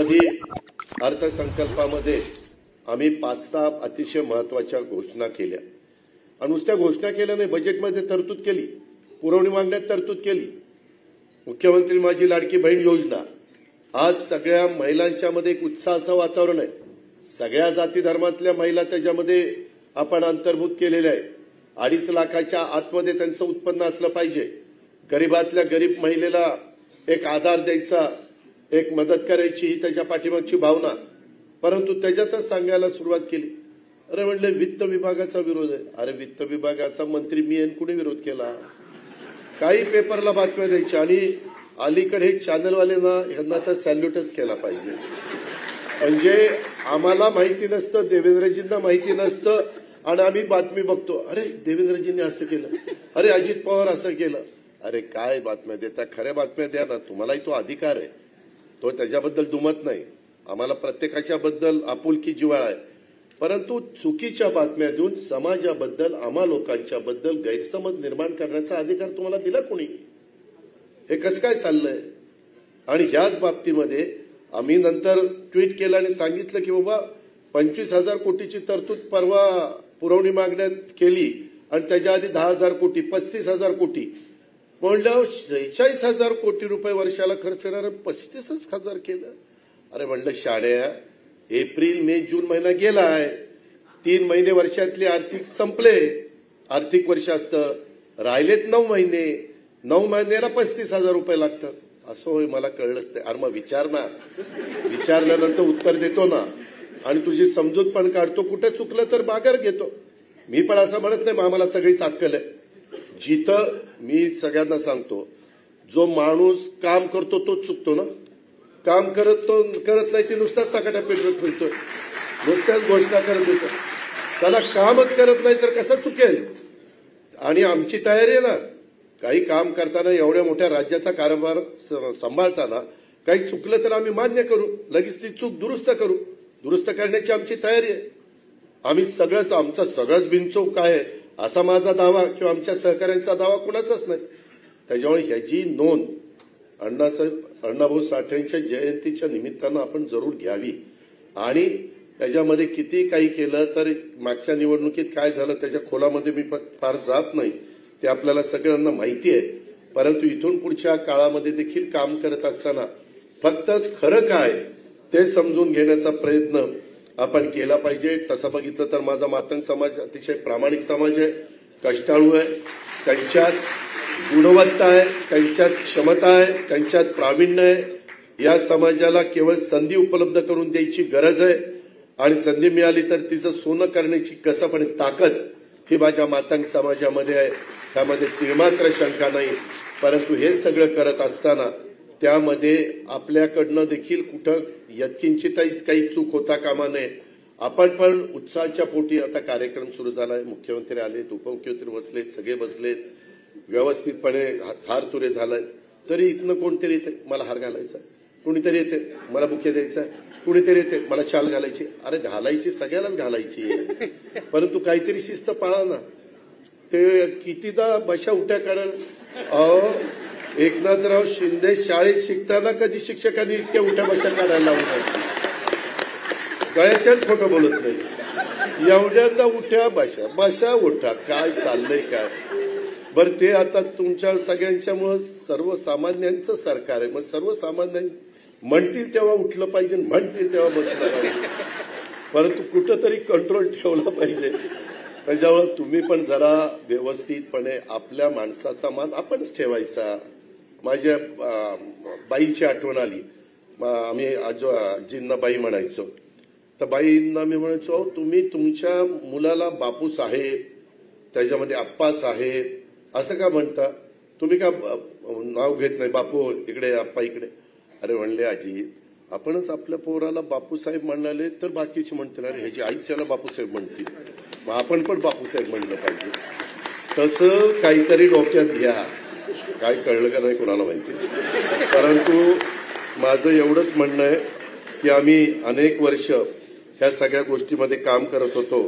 यामध्ये अर्थसंकल्पामध्ये आम्ही 5-6 अतिशय महत्त्वाच्या घोषणा केल्या आणि नुसत्या घोषणा केल्या नाही, बजेटमध्ये तरतूद केली, पुरवणी मागण्यात तरतूद केली। मुख्यमंत्री माझी लाडकी बहीण योजना आज सगळ्या महिलांच्या मध्ये एक उत्साहाचं वातावरण आहे। सगळ्या जाती धर्मातल्या महिला त्याच्यामध्ये आपण अंतर्भूत केलेल्या आहे। 2.5 लाखाच्या आतमध्ये त्यांचं उत्पन्न असलं पाहिजे। गरीबातल्या गरीब महिलेला एक आधार द्यायचा, एक मदत करायची ही त्याच्या पाठीमागची भावना। परंतु त्याच्यातच सांगायला सुरुवात केली, अरे म्हणले वित्त विभागाचा विरोध आहे। अरे वित्त विभागाचा मंत्री मी आणि कुणी विरोध केला? काही पेपरला बातम्या द्यायच्या आणि अलीकडे हे चॅनलवाल्यांना ह्यांना तर सॅल्यूटच केला पाहिजे। म्हणजे आम्हाला माहिती नसतं, देवेंद्रजींना माहिती नसतं आणि आम्ही बातमी बघतो, अरे देवेंद्रजींनी असं केलं, अरे अजित पवार असं केलं। अरे काय बातम्या देता? खऱ्या बातम्या द्या ना, तुम्हालाही तो अधिकार आहे, तो त्याच्याबद्दल दुमत नाही। आम्हाला प्रत्येकाच्या बद्दल आपुलकी जिव्हाळा आहे, परंतु चुकीच्या बातम्या देऊन समाजाबद्दल आम्हा लोकांच्या बद्दल गैरसमज निर्माण करण्याचा अधिकार तुम्हाला दिला कोणी? हे कसं काय चाललंय? आणि ह्याच बाबतीमध्ये आम्ही नंतर ट्विट केलं आणि सांगितलं की बाबा 25,000 कोटीची तरतूद परवा पुरवणी मागण्यात केली आणि त्याच्या आधी 10,000 कोटी 35,000 कोटी म्हणलं 46,000 कोटी रुपये वर्षाला खर्च करणार 35,000 केलं। अरे म्हणलं शाळ्या, एप्रिल मे जून महिना गेलाय, 3 महिने वर्षातले आर्थिक संपले, आर्थिक वर्ष असतं, राहिलेत 9 महिने, 9 महिन्याला 35,000 रुपये लागतात। असं होय, मला कळलंच नाही। अरे मग विचार ना, विचारल्यानंतर उत्तर देतो ना आणि तुझी समजूत पण काढतो, कुठे चुकलं तर माघार घेतो। मी पण असं म्हणत नाही आम्हाला सगळीच अक्कल आहे। जिथं मी सगळ्यांना सांगतो, जो माणूस काम करतो तोच चुकतो ना, काम करत नाही ते नुसताच चकाट्या पेटवत फिरतोय, नुसत्याच घोषणा करत होतो। चला कामच करत नाही तर कसं चुकेल? आणि आमची तयारी आहे ना, काही काम करताना एवढ्या मोठ्या राज्याचा कारभार सांभाळताना काही चुकलं तर आम्ही मान्य करू, लगेच ती चूक दुरुस्त करू, दुरुस्त करण्याची आमची तयारी आहे। आम्ही सगळंच, आमचा सगळंच बिनचूक आहे असा माझा दावा किंवा आमच्या सहकाऱ्यांचा दावा कुणाचाच नाही। त्याच्यामुळे ह्याची नोंद अण्णाभाऊ साठेंच्या जयंतीच्या निमित्तानं आपण जरूर घ्यावी। आणि त्याच्यामध्ये किती काही केलं तर मागच्या निवडणुकीत काय झालं त्याच्या खोलामध्ये मी फार जात नाही, ते आपल्याला सगळ्यांना माहिती आहे। परंतु इथून पुढच्या काळामध्ये देखील काम करत असताना फक्त खरं काय ते समजून घेण्याचा प्रयत्न आपण केला पाहिजे। तसं बघितलं तर माझा मातंग समाज अतिशय प्रामाणिक समाज आहे, कष्टाळू आहे, त्यांच्यात गुणवत्ता आहे, त्यांच्यात क्षमता आहे, त्यांच्यात प्रावीण्य आहे। या समाजाला केवळ संधी उपलब्ध करून द्यायची गरज आहे आणि संधी मिळाली तर तिचं सोनं करण्याची कसपणे ताकद ही माझ्या मातंग समाजामध्ये आहे, त्यामध्ये तिळमात्र शंका नाही। परंतु हे सगळं करत असताना त्यामध्ये आपल्याकडनं देखील कुठं यत्किंचितच काही चूक होता कामा नये। आपण पण उत्साहाच्या पोटी आता कार्यक्रम सुरू झालाय, मुख्यमंत्री आलेत, उपमुख्यमंत्री बसलेत, सगळे बसलेत, व्यवस्थितपणे हार तुरे झालाय। तरी इथनं कोणतरी येते मला हार घालायचा, कुणीतरी येते मला बुके द्यायचा, कुणीतरी येते मला शाल घालायची। अरे घालायची सगळ्यालाच घालायची, परंतु काहीतरी शिस्त पाळा ना। ते कितीदा बशा उठ्या काढाल। एकनाथराव शिंदे शाळेत शिकताना कधी शिक्षकांनी इतक्या उठ्या बशा काढायला लावल्या? गळ्याच्याच खोटं बोलत नाही, एवढ्यांदा उठ्या बशा उठा, काय चाललंय काय? बरं ते आता तुमच्या सगळ्यांच्यामुळे सर्वसामान्यांचं सरकार आहे, मग सर्वसामान्य म्हणतील तेव्हा उठलं पाहिजे, म्हणतील तेव्हा बसलं पाहिजे, परंतु कुठंतरी कंट्रोल ठेवला पाहिजे। त्याच्यामुळे तुम्ही पण जरा व्यवस्थितपणे आपल्या माणसाचा मान आपणच ठेवायचा। माझ्या बाईची आठवण आली, आम्ही आजींना बाई म्हणायचो, तर बाईंना मी म्हणायचो तुम्ही तुमच्या मुलाला बापू साहेब, त्याच्यामध्ये आप्पा साहेब असं का म्हणता? तुम्ही का नाव घेत नाही, बापू इकडे आप्पा इकडे? अरे म्हणले आजी आपणच आपल्या पोराला बापूसाहेब म्हणाले तर बाकीचे म्हणतील अरे ह्याची आईच याला बापूसाहेब म्हणतील, मग आपण पण बापूसाहेब म्हणलं पाहिजे। तसं काहीतरी डोक्यात घ्या, काय कळलं का नाही कोणाला माहिती। परंतु माझं एवढंच म्हणणं आहे की आम्ही अनेक वर्ष ह्या सगळ्या गोष्टीमध्ये काम करत होतो।